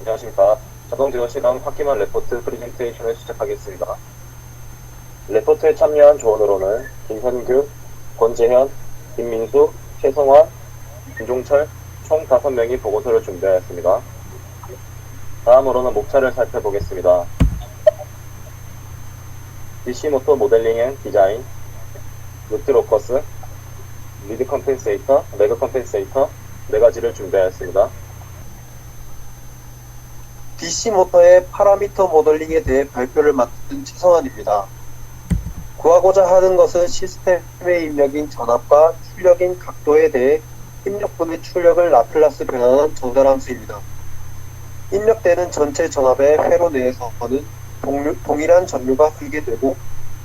안녕하십니까. 자동 지원 시간 학기말 레포트 프레젠테이션을 시작하겠습니다. 레포트에 참여한 조원으로는 김현규, 권재현, 김민수, 최성환, 김종철 총 5명이 보고서를 준비하였습니다. 다음으로는 목차를 살펴보겠습니다. DC모터 모델링 앤 디자인, 루트로커스, 리드 컴펜세이터, 레그 컴펜세이터 4가지를 준비하였습니다. DC모터의 파라미터 모델링에 대해 발표를 맡은 최성환입니다. 구하고자 하는 것은 시스템의 입력인 전압과 출력인 각도에 대해 입력분의 출력을 라플라스 변환한 전달함수입니다. 입력되는 전체 전압의 회로 내에서는 동일한 전류가 흐르게 되고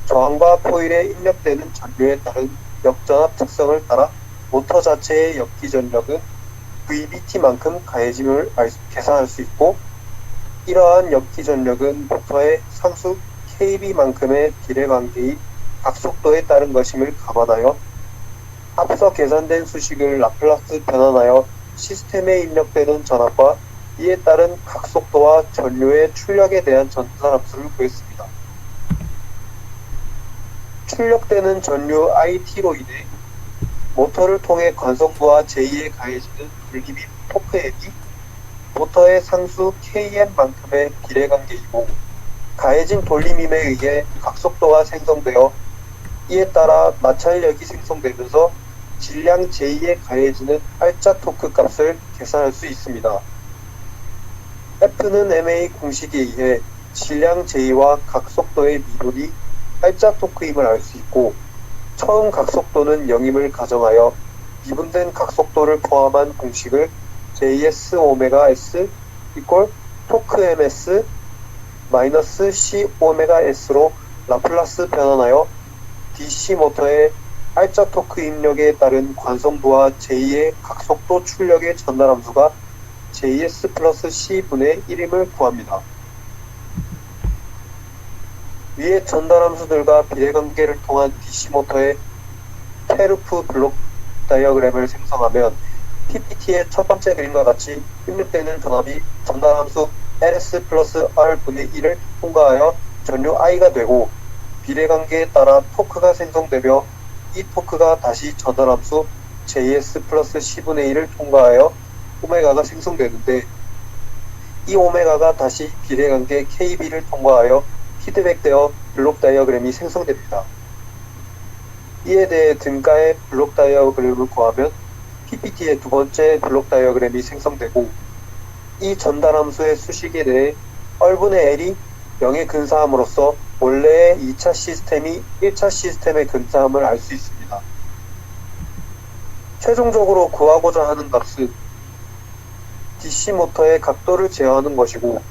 저항과 포일에 입력되는 전류에 따른 역전압 특성을 따라 모터 자체의 역기 전력은 VBT만큼 가해짐을 계산할 수 있고, 이러한 역기 전력은 모터의 상수 KB만큼의 비례관계인 각속도에 따른 것임을 감안하여 앞서 계산된 수식을 라플라스 변환하여 시스템에 입력되는 전압과 이에 따른 각속도와 전류의 출력에 대한 전달함수를 구했습니다. 출력되는 전류 IT로 인해 모터를 통해 관성부와 제2에 가해지는 불기비 토크액이 모터의 상수 KM만큼의 비례관계이고, 가해진 돌림힘에 의해 각속도가 생성되어 이에 따라 마찰력이 생성되면서 질량 j 에 가해지는 알짜 토크 값을 계산할 수 있습니다. F는 MA 공식에 의해 질량 J와 각속도의 미분이 알짜 토크임을 알 수 있고, 처음 각속도는 0임을 가정하여 미분된 각속도를 포함한 공식을 JS 오메가 S 이퀄 토크 MS 마이너스 C 오메가 S로 라플라스 변환하여 DC 모터의 알짜 토크 입력에 따른 관성부와 제2의 각속도 출력의 전달함수가 JS 플러스 C분의 1임을 구합니다. 위의 전달함수들과 비례관계를 통한 DC 모터의 테르프 블록 다이어그램을 생성하면 PPT의 첫 번째 그림과 같이 입력되는 전압이 전달함수 LS 플러스 R분의 1을 통과하여 전류 I가 되고, 비례관계에 따라 토크가 생성되며 이 토크가 다시 전달함수 JS 플러스 C분의 1을 통과하여 오메가가 생성되는데, 이 오메가가 다시 비례관계 KB를 통과하여 피드백되어 블록 다이어그램이 생성됩니다. 이에 대해 등가의 블록 다이어그램을 구하면 PPT의 두 번째 블록 다이어그램이 생성되고, 이 전달함수의 수식에 대해 R분의 L이 0에 근사함으로써 원래의 2차 시스템이 1차 시스템에 근사함을 알 수 있습니다. 최종적으로 구하고자 하는 값은 DC 모터의 각도를 제어하는 것이고,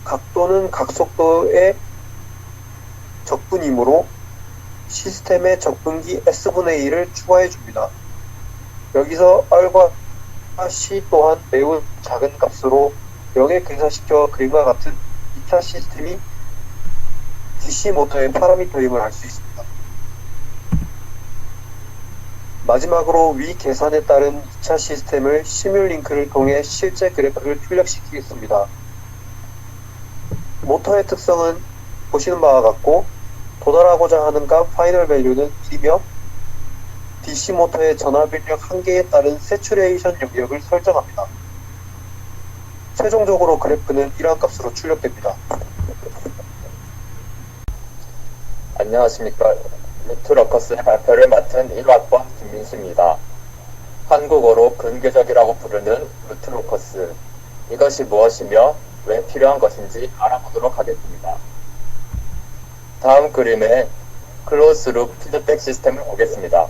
각도는 각속도의 적분이므로 시스템의 적분기 S분의 1을 추가해 줍니다. 여기서 R과 C 또한 매우 작은 값으로 0에 근사시켜 그림과 같은 2차 시스템이 DC 모터의 파라미터임을 알 수 있습니다. 마지막으로 위 계산에 따른 2차 시스템을 시뮬링크를 통해 실제 그래프를 출력시키겠습니다. 모터의 특성은 보시는 바와 같고, 도달하고자 하는 값 파이널 밸류는 1이며 DC 모터의 전압 인력 한계에 따른 세츄레이션 영역을 설정합니다. 최종적으로 그래프는 이러한 값으로 출력됩니다. 안녕하십니까. 루트러커스의 발표를 맡은 1학번 김민수입니다. 한국어로 근궤적이라고 부르는 루트러커스, 이것이 무엇이며 왜 필요한 것인지 알아보도록 하겠습니다. 다음 그림에 클로즈룹 피드백 시스템을 보겠습니다.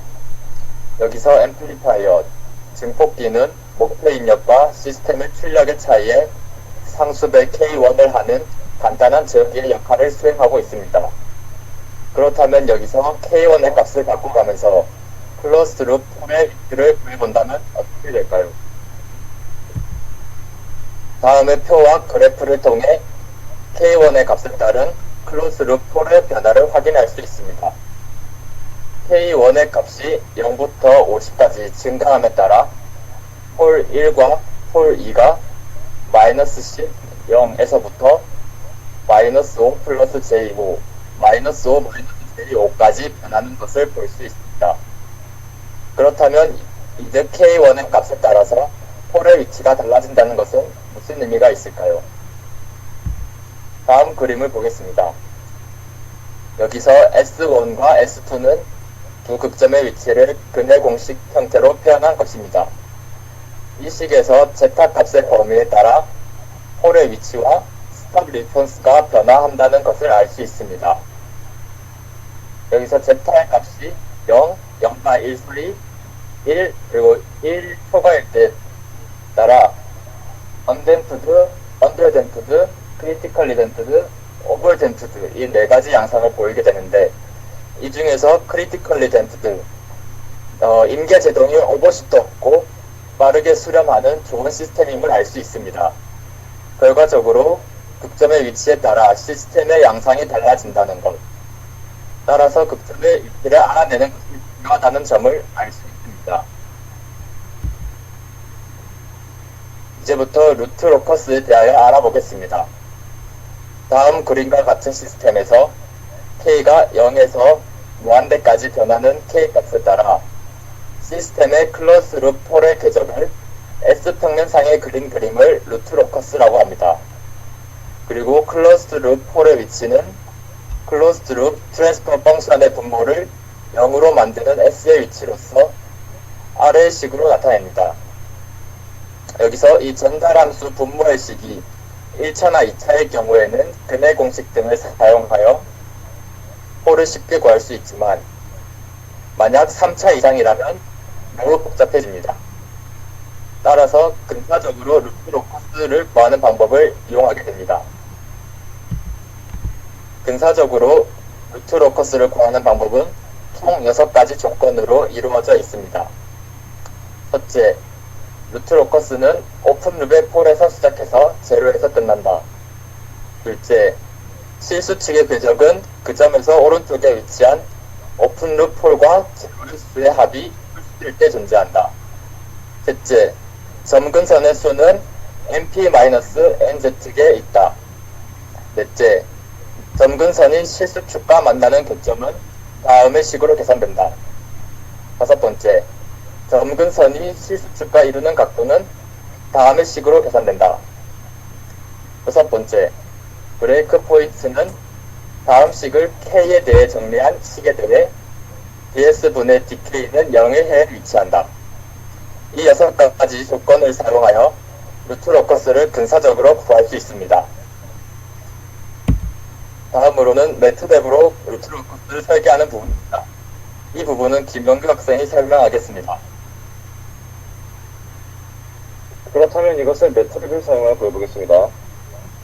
여기서 앰플리파이어, 증폭기는 목표 입력과 시스템의 출력의 차이에 상수배 K1을 하는 간단한 제어기의 역할을 수행하고 있습니다. 그렇다면 여기서 K1의 값을 바꿔가면서 클로즈룹 폴의 위치를 구해본다면 어떻게 될까요? 다음의 표와 그래프를 통해 K1의 값에 따른 클로즈룹 폴의 변화를 확인할 수 있습니다. K1의 값이 0부터 50까지 증가함에 따라 폴 1과 폴 2가 마이너스 10, 0에서부터 마이너스 5 플러스 j5, 마이너스 5 마이너스 j5까지 변하는 것을 볼 수 있습니다. 그렇다면 이제 k1의 값에 따라서 폴의 위치가 달라진다는 것은 무슨 의미가 있을까요? 다음 그림을 보겠습니다. 여기서 S1과 S2는 두 극점의 위치를 근해 공식 형태로 표현한 것입니다. 이 식에서 제타 값의 범위에 따라 폴의 위치와 스탑 리스폰스가 변화한다는 것을 알 수 있습니다. 여기서 제타의 값이 0, 0과 1 사이, 1, 그리고 1 초과일 때 따라 언댐프드, 언더댐프드, 크리티컬리 댐프드, 오버댐프드 이 네 가지 양상을 보이게 되는데 이 중에서 크리티컬리 댐프드 임계 제동이 오버슛도 없고 빠르게 수렴하는 좋은 시스템임을 알 수 있습니다. 결과적으로 극점의 위치에 따라 시스템의 양상이 달라진다는 것, 따라서 극점의 위치를 알아내는 것이 중요하다는 점을 알 수 있습니다. 이제부터 루트 로커스에 대하여 알아보겠습니다. 다음 그림과 같은 시스템에서 K가 0에서 무한대까지 변하는 K값에 따라 시스템의 클로스 룹 폴의 궤적을 S평면상에 그린 그림을 루트 로커스라고 합니다. 그리고 클로스드 룹 폴의 위치는 클로스드 룹 트랜스퍼 펑션의 분모를 0으로 만드는 S의 위치로서 아래의 식으로 나타냅니다. 여기서 이 전달함수 분모의 식이 1차나 2차의 경우에는 근해 공식 등을 사용하여 폴을 쉽게 구할 수 있지만 만약 3차 이상이라면 매우 복잡해집니다. 따라서 근사적으로 루트 로커스를 구하는 방법을 이용하게 됩니다. 근사적으로 루트 로커스를 구하는 방법은 총 6가지 조건으로 이루어져 있습니다. 첫째, 루트 로커스는 오픈 룹의 폴에서 시작해서 제로에서 끝난다. 둘째, 실수 측의 궤적은 그 점에서 오른쪽에 위치한 오픈 룹 폴과 제로의 수의 합이 풀수일 때 존재한다. 셋째, 점근선의 수는 np-nz에 있다. 넷째, 점근선인 실수축과 만나는 교점은 다음의 식으로 계산된다. 다섯 번째, 점근선이 실수축과 이루는 각도는 다음의 식으로 계산된다. 여섯 번째, 브레이크 포인트는 다음 식을 K에 대해 정리한 식에 대해 ds분의 dk는 0의 해에 위치한다. 이 6가지 조건을 사용하여 루트 로커스를 근사적으로 구할 수 있습니다. 다음으로는 매트랩으로 루트 로커스를 설계하는 부분입니다. 이 부분은 김영규 학생이 설명하겠습니다. 그렇다면 이것을 매트랩을 사용하여 보여보겠습니다.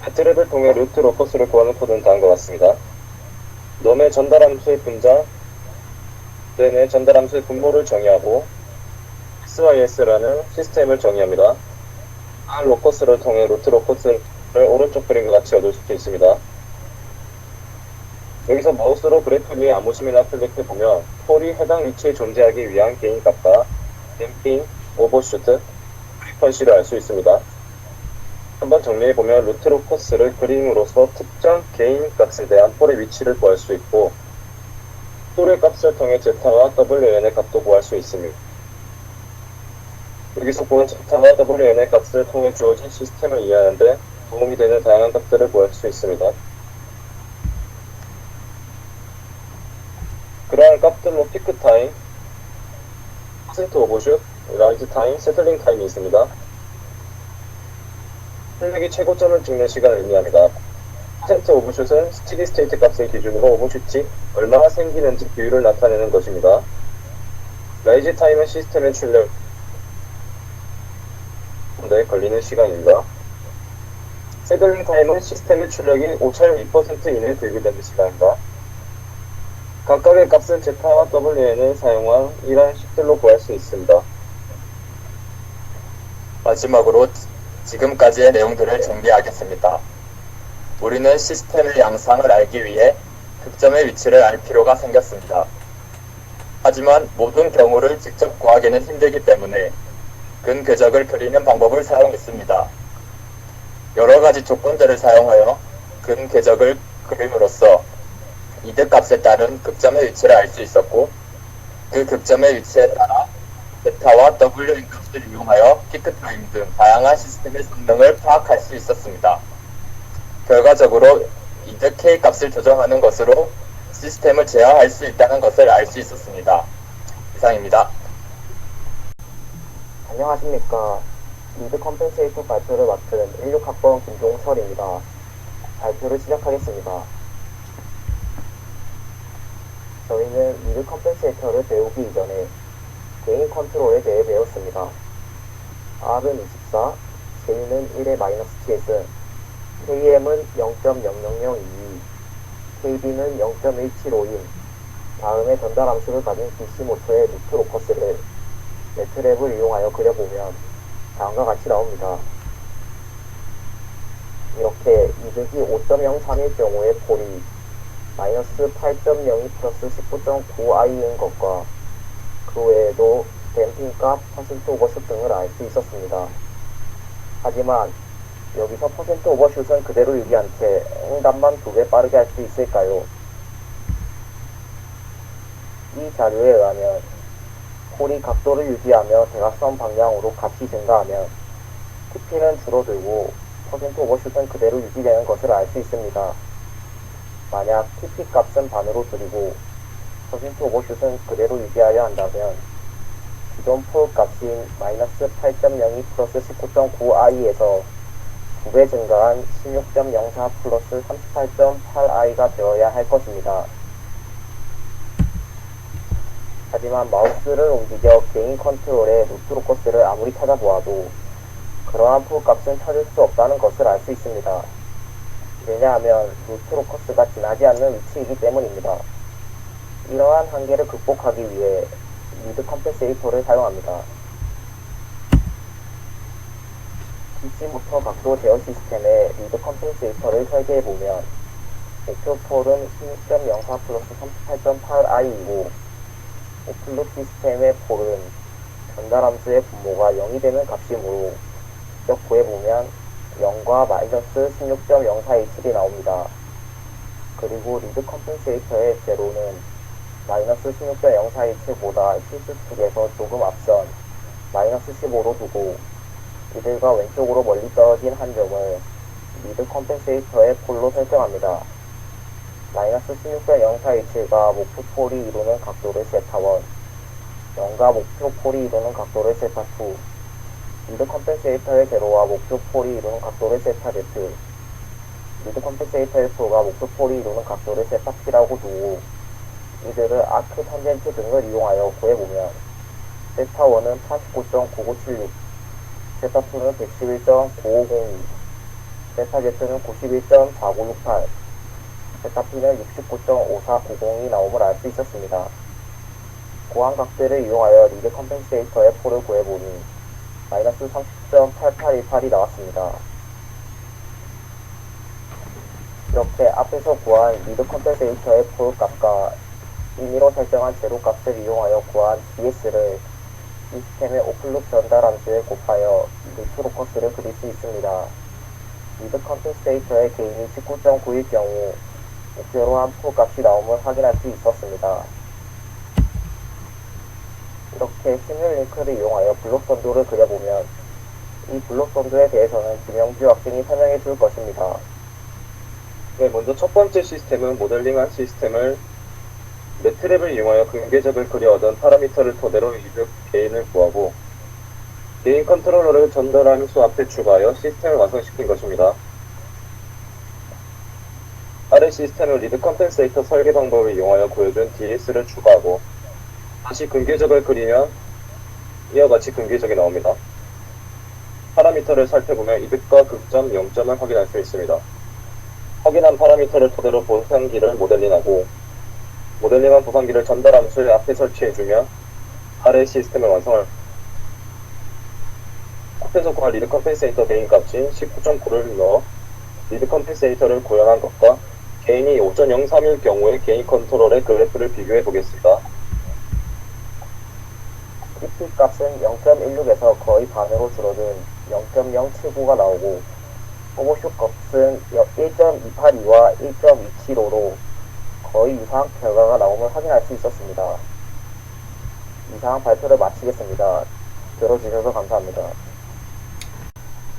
매트랩을 통해 루트 로커스를 구하는 코드는 다음과 같습니다. 놈의 전달함수의 분자, 내 전달함수의 분모를 정의하고 SYS라는 시스템을 정의합니다. R 로커스를 통해 루트 로커스를 오른쪽 그림과 같이 얻을 수 있습니다. 여기서 마우스로 그래프 위에 아무 심이나 클릭해보면 폴이 해당 위치에 존재하기 위한 게인 값과 댐핑, 오버슈트, 프리퀀시를 알 수 있습니다. 한번 정리해보면 루트 로커스를 그림으로써 특정 게인 값에 대한 폴의 위치를 구할 수 있고 폴의 값을 통해 제타와 WN의 값도 구할 수 있습니다. 여기서 구한 제타와 WN의 값을 통해 주어진 시스템을 이해하는데 도움이 되는 다양한 값들을 구할 수 있습니다. 그러한 값들로 피크 타임, 퍼센트 오버슛, 라이즈 타임, 세틀링 타임이 있습니다. 출력이 최고점을 찍는 시간을 의미합니다. 퍼센트 오버슛은 스티디 스테이트 값을 기준으로 오버슛이 얼마나 생기는지 비율을 나타내는 것입니다. 라이즈 타임은 시스템의 출력에 걸리는 시간입니다. 세틀링 타임은 시스템의 출력이 5.2% 이내에 들게 되는 시간입니다. 각각의 값은 제타와 WN을 사용한 이러한 식들로 구할 수 있습니다. 마지막으로 지금까지의 내용들을 정리하겠습니다. 우리는 시스템의 양상을 알기 위해 극점의 위치를 알 필요가 생겼습니다. 하지만 모든 경우를 직접 구하기는 힘들기 때문에 근 궤적을 그리는 방법을 사용했습니다. 여러 가지 조건들을 사용하여 근 궤적을 그림으로써 이득 값에 따른 극점의 위치를 알 수 있었고, 그 극점의 위치에 따라 베타와 W인 값을 이용하여 피크타임 등 다양한 시스템의 성능을 파악할 수 있었습니다. 결과적으로 이득 K 값을 조정하는 것으로 시스템을 제어할 수 있다는 것을 알 수 있었습니다. 이상입니다. 안녕하십니까. 리드 컴pen세이터 발표를 맡은 16학번 김종철입니다. 발표를 시작하겠습니다. 저희는 리드 컴pen세이터를 배우기 이전에 개인 컨트롤에 대해 배웠습니다. R은 24, J는 1의 마이너스 tS, KM은 0.0002, KB는 0.175인 다음에 전달 함수를 가진 DC 모터의 루트 로커스를 매트랩을 이용하여 그려보면 다음과 같이 나옵니다. 이렇게 이득이 5.031일 경우의 폴이 마이너스 8.02 플러스 19.9i인 것과 그 외에도 댐핑값, 퍼센트 오버슛 등을 알 수 있었습니다. 하지만 여기서 퍼센트 오버슛은 그대로 유지한 채 응답만 2배 빠르게 할 수 있을까요? 이 자료에 의하면 폴이 각도를 유지하며 대각선 방향으로 같이 증가하면 TP는 줄어들고 퍼센트 오버슛은 그대로 유지되는 것을 알 수 있습니다. 만약 TP 값은 반으로 줄이고 퍼센트 오버슛은 그대로 유지하려 한다면 기존 폴 값인 마이너스 8.02 플러스 19.9i에서 2배 증가한 16.04 플러스 38.8i가 되어야 할 것입니다. 하지만 마우스를 움직여 개인 컨트롤의 루트 로커스를 아무리 찾아보아도 그러한 폴 값은 찾을 수 없다는 것을 알 수 있습니다. 왜냐하면 루트 로커스가 지나지 않는 위치이기 때문입니다. 이러한 한계를 극복하기 위해 리드 컴pen세이터를 사용합니다. DC 모터 각도 제어 시스템의 리드 컴pen세이터를 설계해보면 목표 폴은 16.04 플러스 38.8i이고 오플룩 시스템의 폴은 전달 함수의 분모가 0이 되는 값이므로 직접 구해보면 0과 마이너스 16.0427이 나옵니다. 그리고 리드 컴pen세이터의 제로는 마이너스 16.0427보다 실수축에서 조금 앞선 마이너스 15로 두고 이들과 왼쪽으로 멀리 떨어진 한 점을 리드 컴pen세이터의 폴로 설정합니다. 마이너스 16.0427과 목표 폴이 이루는 각도를 세타1, 0과 목표 폴이 이루는 각도를 세타2, 리드 컴pen세이터의 제로와 목표 폴이 이루는 각도를 세타-Z, 리드 컴pen세이터의 폴과 목표 폴이 이루는 각도를 세타-P라고 두고 이들을 아크 탄젠트 등을 이용하여 구해보면 세타1은 89.9976, 세타2는 111.9502, 세타-Z는 91.4968, 세타-P는 69.5490이 나옴을 알 수 있었습니다. 고한 각들을 이용하여 리드 컴pen세이터의 폴을 구해보니 마이너스 30.8818이 나왔습니다. 이렇게 앞에서 구한 리드 컴pen세이터의 폴 값과 임의로 설정한 제로 값을 이용하여 구한 DS를 시스템의 오플룩 전달 함수에 곱하여 루트 로커스를 그릴 수 있습니다. 리드 컴pen세이터의 게인이 19.9일 경우 목표로 한 폴 값이 나옴을 확인할 수 있었습니다. 이렇게 시뮬 링크를 이용하여 블록 선도를 그려보면 이 블록 선도에 대해서는 김영주 학생이 설명해 줄 것입니다. 네, 먼저 첫 번째 시스템은 모델링한 시스템을 매트랩을 이용하여 근궤적을 그려 얻은 파라미터를 토대로 이득 개인을 구하고 개인 컨트롤러를 전달 함수 앞에 추가하여 시스템을 완성시킨 것입니다. 아래 시스템은 리드 컴pen세이터 설계 방법을 이용하여 구해준 DS를 추가하고 다시 근궤적을 그리면 이와 같이 근궤적이 나옵니다. 파라미터를 살펴보면 이득과 극점, 0점을 확인할 수 있습니다. 확인한 파라미터를 토대로 보상기를 모델링하고 모델링한 보상기를 전달 함수의 앞에 설치해주면 아래 시스템을 완성할 앞에서 구한 리드 컴pen세이터 개인 값인 19.9를 넣어 리드 컴pen세이터를 구현한 것과 개인이 5.031 경우의 개인 컨트롤의 그래프를 비교해 보겠습니다. TP 값은 0.16에서 거의 반으로 줄어든 0.079가 나오고 오버슛 값은 1.282와 1.275로 거의 유사한 결과가 나오면 확인할 수 있었습니다. 이상 발표를 마치겠습니다. 들어주셔서 감사합니다.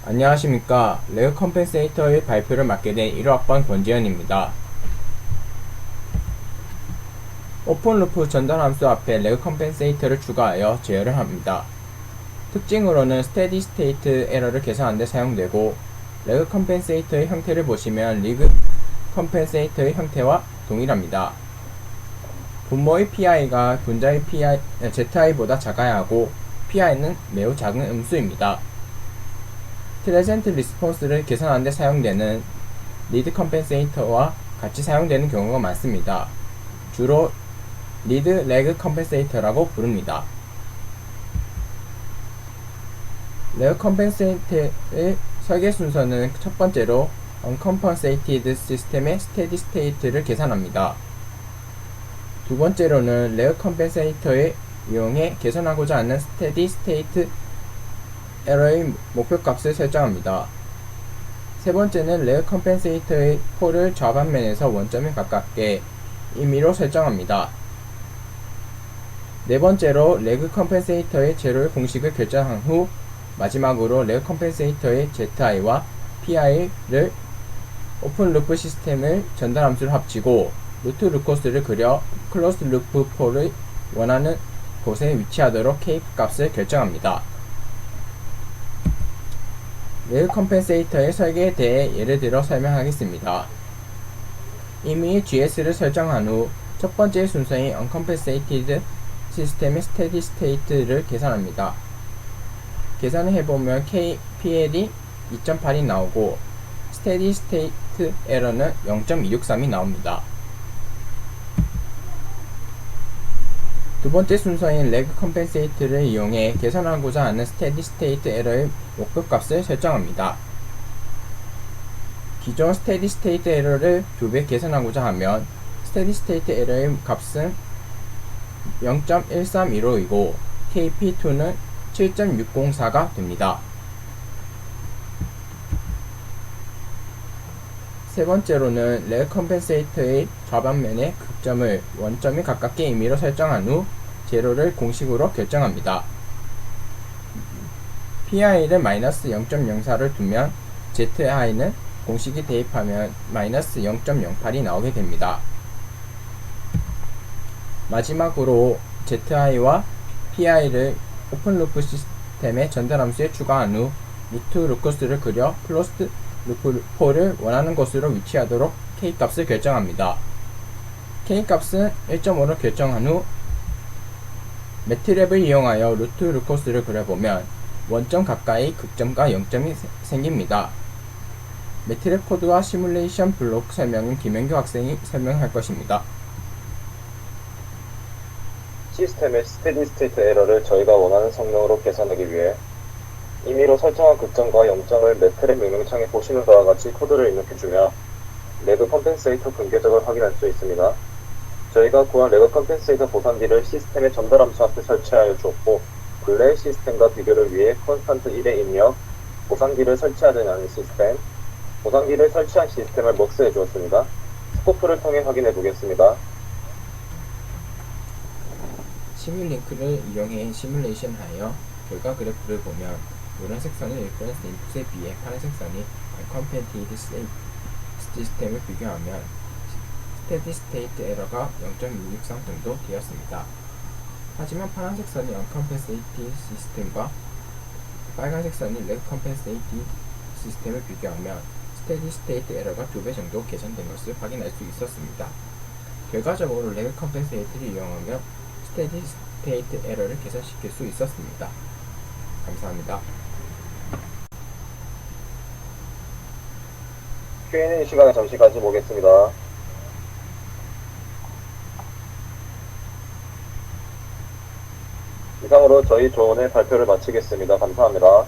안녕하십니까. 레그 컴펜세이터의 발표를 맡게 된 1호학번 권지현입니다. 오픈루프 전달 함수 앞에 레그 컴펜세이터를 추가하여 제어를 합니다. 특징으로는 스테디 스테이트 에러를 계산하는 데 사용되고, 레그 컴펜세이터의 형태를 보시면 리그 컴펜세이터의 형태와 동일합니다. 분모의 PI가 분자의 ZI보다 작아야 하고, PI는 매우 작은 음수입니다. 트레젠트 리스폰스를 계산하는 데 사용되는 리드 컴펜세이터와 같이 사용되는 경우가 많습니다. 주로 리드 레그 컴펜세이터라고 부릅니다. 레그 컴펜세이터의 설계 순서는 첫 번째로 uncompensated 시스템의 스테디 스테이트를 계산합니다. 두 번째로는 레그 컴펜세이터를 이용해 계산하고자 하는 스테디 스테이트 에러의 목표값을 설정합니다. 세 번째는 레그 컴펜세이터의 폴을 좌반면에서 원점에 가깝게 임의로 설정합니다. 네 번째로 레그 컴펜세이터의 제로의 공식을 결정한 후 마지막으로 레그 컴펜세이터의 ZI와 PI를 오픈루프 시스템을 전달 함수를 합치고 루트 루코스를 그려 클로스 루프 폴을 원하는 곳에 위치하도록 K 값을 결정합니다. 레그 컴펜세이터의 설계에 대해 예를 들어 설명하겠습니다. 이미 GS를 설정한 후 첫 번째 순서인 uncompensated 시스템의 steady state를 계산합니다. 계산을 해보면 PL이 2.8이 나오고 steady state 에러는 0.263이 나옵니다. 두 번째 순서인 레그 컴펜세이트를 이용해 계산하고자 하는 스테디 스테이트 에러의 목표값을 설정합니다. 기존 스테디 스테이트 에러를 2배 계산하고자 하면 스테디 스테이트 에러의 값은 0.1315이고 KP2는 7.604가 됩니다. 세 번째로는 레그 컴펜세이터의 좌반면의 극점을 원점에 가깝게 임의로 설정한 후 제로를 공식으로 결정합니다. PI를 마이너스 0.04를 두면 ZI는 공식이 대입하면 마이너스 0.08이 나오게 됩니다. 마지막으로 ZI와 PI를 오픈루프 시스템의 전달함수에 추가한 후 루트 루커스를 그려 클로스드 루프를 원하는 곳으로 위치하도록 K값을 결정합니다. K값은 1.5로 결정한 후 매트랩을 이용하여 루트 루커스를 그려보면 원점 가까이 극점과 0점이 생깁니다. 매트랩 코드와 시뮬레이션 블록 설명은 김현규 학생이 설명할 것입니다. 시스템의 스테디 스테이트 에러를 저희가 원하는 성능으로 계산하기 위해 임의로 설정한 극점과 0점을 매트랩 명령창에 보시는 바와 같이 코드를 입력해주며 레그 컴펜세이터 분계적을 확인할 수 있습니다. 저희가 구한 레그 컴펜세이터 보상기를 시스템의 전달함수 앞에 설치하여 주었고 근래의 시스템과 비교를 위해 컨스탄트 1의 입력, 보상기를 설치하지 않은 시스템, 보상기를 설치한 시스템을 먹스해 주었습니다. 스코프를 통해 확인해 보겠습니다. 시뮬링크를 이용해 시뮬레이션하여 결과 그래프를 보면 노란색 선은 리퍼런스 인풋에 비해 파란색 선이 uncompensated 시스템을 비교하면 스테디 스테이트 에러가 0.263 정도 되었습니다. 하지만 파란색 선이 uncompensated 시스템과 빨간색 선이 레그 컴펜세이티드 시스템을 비교하면 스테디 스테이트 에러가 2배 정도 개선된 것을 확인할 수 있었습니다. 결과적으로 레그 컴펜세이트를 이용하며 스테디 스테이트 에러를 개선시킬 수 있었습니다. 감사합니다. Q&A 시간에 잠시 가져보겠습니다. 이상으로 저희 조언의 발표를 마치겠습니다. 감사합니다.